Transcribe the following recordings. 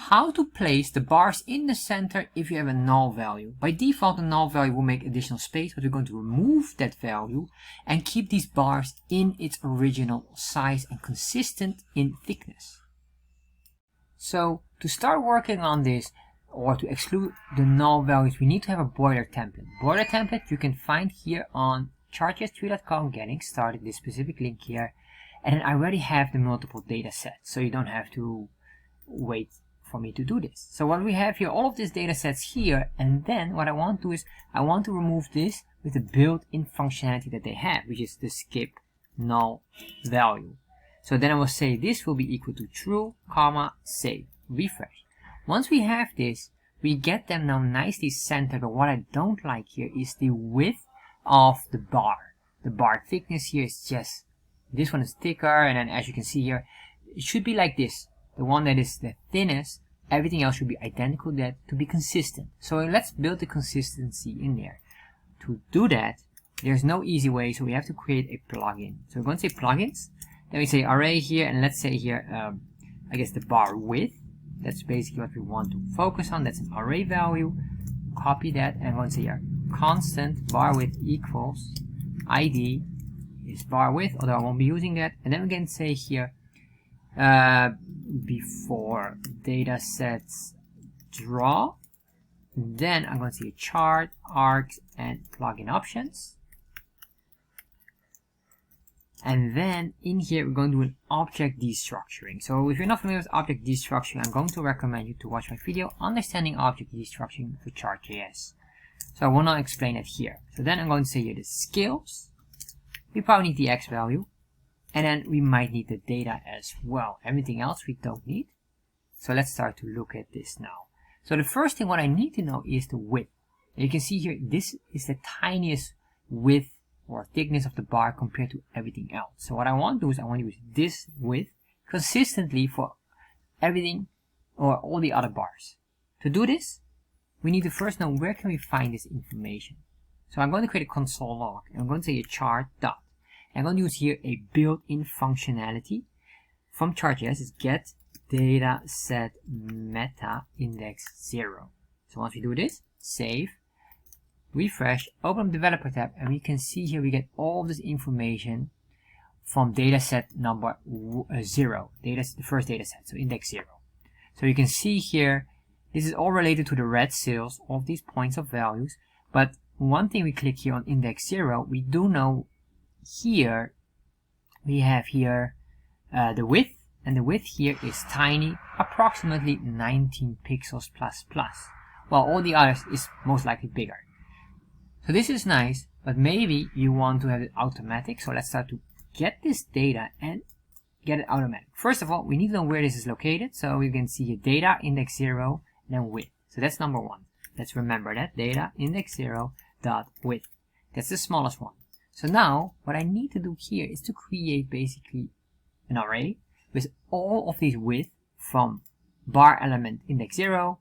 how to place the bars in the center if you have a null value. By default, the null value will make additional space, but we're going to remove that value and keep these bars in its original size and consistent in thickness. So to start working on this, or to exclude the null values, we need to have a boiler template. Boiler template you can find here on Chartjs3.com, getting started, this specific link here. And I already have the multiple data sets, so you don't have to wait for me to do this. So what we have here, all of these data sets here, and then what I want to do is I want to remove this with the built-in functionality that they have, which is the skip null value. So then I will say this will be equal to true, comma, save, refresh. Once we have this, we get them now nicely centered, but what I don't like here is the width of the bar. The bar thickness here is just, this one is thicker, and then as you can see here, it should be like this. The one that is the thinnest, everything else should be identical to be consistent. So let's build the consistency in there. To do that, there's no easy way, so we have to create a plugin. So we're going to say plugins, then we say array here, and let's say here, I guess the bar width. That's basically what we want to focus on. That's an array value. Copy that, and I'm going to say here, constant bar width equals ID is bar width, although I won't be using that. And then we can say here, before data sets draw, then I'm going to say chart, arcs, and plugin options. And then in here we're going to do an object destructuring. So if you're not familiar with object destructuring, I'm going to recommend you to watch my video Understanding Object Destructuring for Chart.js. So I will not explain it here. So then I'm going to say here the skills. We probably need the x value, and then we might need the data as well. Everything else we don't need. So let's start to look at this now. So the first thing what I need to know is the width. And you can see here this is the tiniest width or thickness of the bar compared to everything else. So what I want to do is I want to use this width consistently for everything or all the other bars. To do this, we need to first know where can we find this information. So I'm going to create a console log, and I'm going to say a chart dot. I'm going to use here a built-in functionality from Chartjs is get data set meta index 0. So once we do this, save, refresh, open up developer tab, and we can see here we get all this information from dataset number 0, the first dataset, so index 0. So you can see here this is all related to the red cells of these points of values. But one thing we click here on index 0, we do know here we have here the width, and the width here is tiny, approximately 19 pixels plus plus, while all the others is most likely bigger. So this is nice, but maybe you want to have it automatic. So let's start to get this data and get it automatic. First of all, we need to know where this is located. So we can see here data index 0 and then width. So that's number one. Let's remember that data index 0 dot width. That's the smallest one. So now what I need to do here is to create basically an array with all of these width from bar element index 0,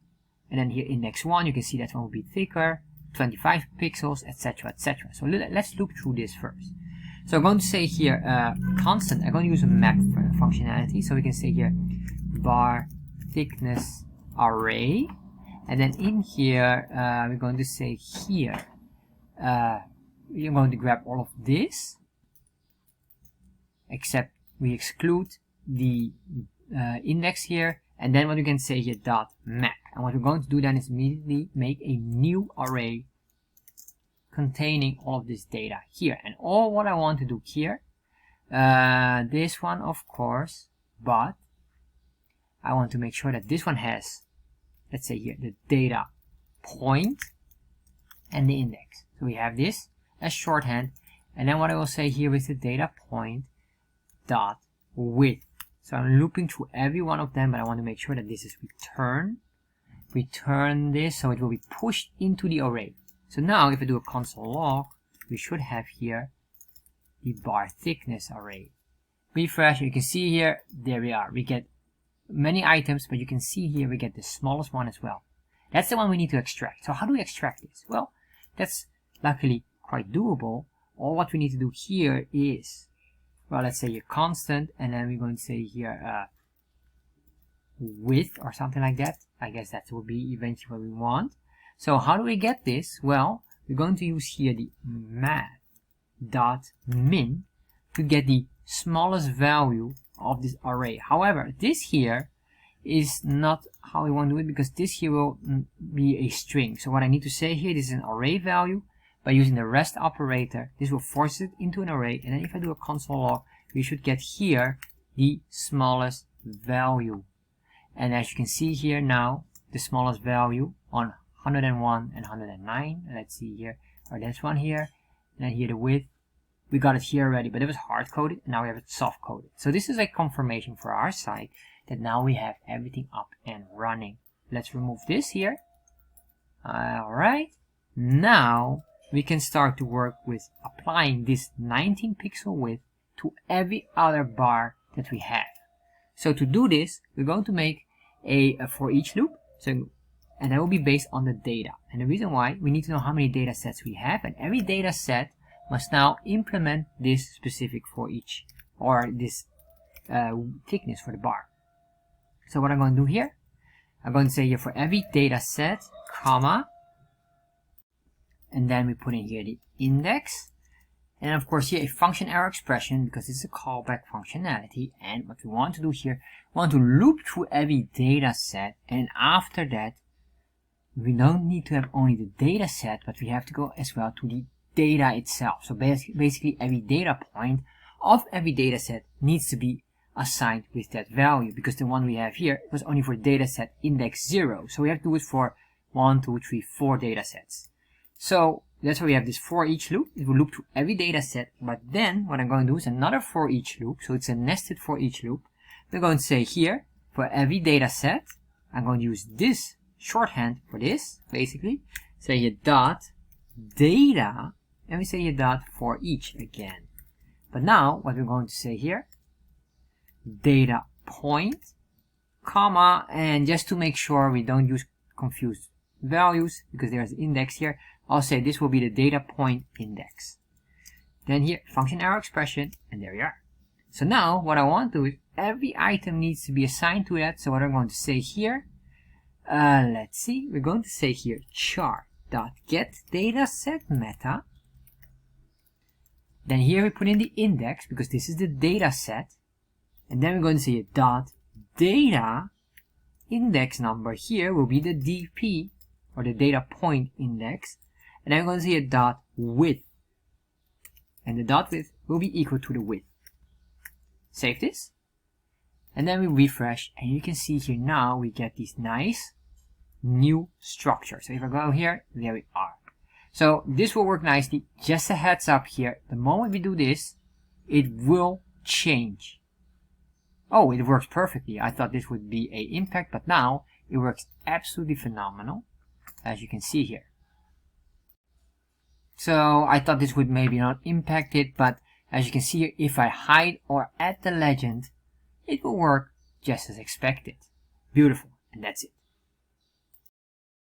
and then here index 1, you can see that one will be thicker, 25 pixels, etc, etc. So let's look through this first. So I'm going to say here constant. I'm going to use a map functionality. So we can say here bar thickness array, and then in here we're going to say here we're going to grab all of this, except we exclude the index here, and then what we can say here dot map. And what we're going to do then is immediately make a new array containing all of this data here. And all what I want to do here, this one of course, but I want to make sure that this one has, let's say here, the data point and the index. So we have this as shorthand, and then what I will say here is the data point dot width. So I'm looping through every one of them, but I want to make sure that this is return this, so it will be pushed into the array. So now if I do a console log, we should have here the bar thickness array. Refresh, you can see here, there we are. We get many items, but you can see here we get the smallest one as well. That's the one we need to extract. So how do we extract this? Well, that's luckily quite doable. All what we need to do here is, well, let's say a constant, and then we're going to say here width or something like that. I guess that will be eventually what we want. So how do we get this? Well, we're going to use here the math.min to get the smallest value of this array. However, this here is not how we want to do it, because this here will be a string. So what I need to say here, this is an array value. By using the rest operator, this will force it into an array, and then if I do a console log, we should get here the smallest value. And as you can see here now, the smallest value on 101 and 109. Let's see here, or this one here, and then here the width. We got it here already, but it was hard coded, and now we have it soft coded. So this is a confirmation for our side that now we have everything up and running. Let's remove this here. Alright, now we can start to work with applying this 19 pixel width to every other bar that we have. So to do this, we're going to make a for each loop, and that will be based on the data. And the reason why, we need to know how many data sets we have, and every data set must now implement this specific for each, or this thickness for the bar. So what I'm going to do here, I'm going to say here for every data set, comma, and then we put in here the index, and of course here a function error expression, because it's a callback functionality. And what we want to do here, we want to loop through every data set, and after that we don't need to have only the data set, but we have to go as well to the data itself. So basically every data point of every data set needs to be assigned with that value, because the one we have here was only for data set index 0. So we have to do it for 1, 2, 3, 4 data sets. So that's why we have this for each loop. It will loop through every data set, but then what I'm going to do is another for each loop. So it's a nested for each loop. We're going to say here for every data set, I'm going to use this shorthand for this, basically. Say here dot data, and we say here dot for each again. But now what we're going to say here, data point, comma, and just to make sure we don't use confused values, because there's an index here, I'll say this will be the data point index. Then here, function error expression, and there we are. So now what I want to do is every item needs to be assigned to that. So what I'm going to say here, let's see, we're going to say here chart.getDataset meta. Then here we put in the index, because this is the data set. And then we're going to say dot data index number here will be the DP, or the data point index. And then we're going to say a dot width, and the dot width will be equal to the width. Save this, and then we refresh, and you can see here now we get this nice new structure. So if I go here, there we are. So this will work nicely. Just a heads up here, the moment we do this, it will change. Oh, it works perfectly. I thought this would be an impact, but now it works absolutely phenomenal, as you can see here. So I thought this would maybe not impact it, but as you can see here, if I hide or add the legend, it will work just as expected. Beautiful, and that's it.